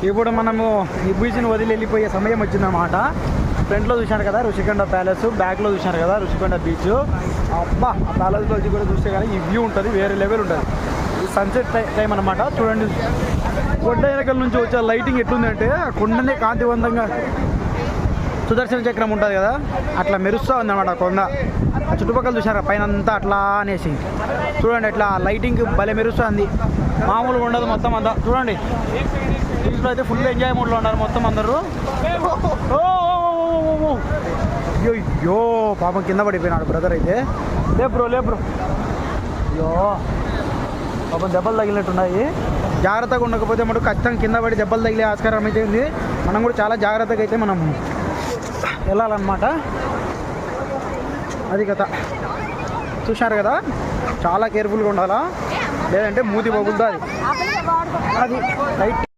ఇప్పుడు మనము ఈ బీచ్ని వదిలి వెళ్ళిపోయే సమయం వచ్చిందన్నమాట. ఫ్రంట్లో చూశారు కదా రుషికొండ ప్యాలెస్, బ్యాక్లో చూశారు కదా రుషికొండ బీచ్. అబ్బా ఆ ప్యాలెస్లో వచ్చి కూడా చూస్తే కానీ ఈ వ్యూ ఉంటుంది, వేరే లెవెల్ ఉంటుంది. ఈ సన్సెట్ టైం అనమాట. చూడండి కొండ ఎనకల నుంచి వచ్చే లైటింగ్ ఎట్లుందంటే కొండనే కాంతివంతంగా సుదర్శన చక్రం ఉంటుంది కదా అట్లా మెరుస్తూ ఉందన్నమాట కొండ. ఆ చుట్టుపక్కల చూసారా పైన అంతా అట్లా అనేసి చూడండి ఎట్లా లైటింగ్ భలే మెరుస్తుంది. మామూలుగా ఉండదు మొత్తం అంతా. చూడండి బీచ్లో అయితే ఫుల్ ఎంజాయ్ మూడ్లో ఉన్నారు మొత్తం అందరూ. అయ్యో పాపం కింద పడిపోయినాడు బ్రదర్ అయితే. లే బ్రో అయ్యో పాపం దెబ్బలు తగిలినట్టున్నాయి. జాగ్రత్తగా ఉండకపోతే మనకు ఖచ్చితంగా కింద పడి దెబ్బలు తగిలే ఆస్కారం అయితే ఉంది. మనం కూడా చాలా జాగ్రత్తగా అయితే మనం వెళ్ళాలన్నమాట. అది కథ. చూశారు కదా చాలా కేర్ఫుల్గా ఉండాలా, లేదంటే మూతి పగులుతుంది. అది రైట్.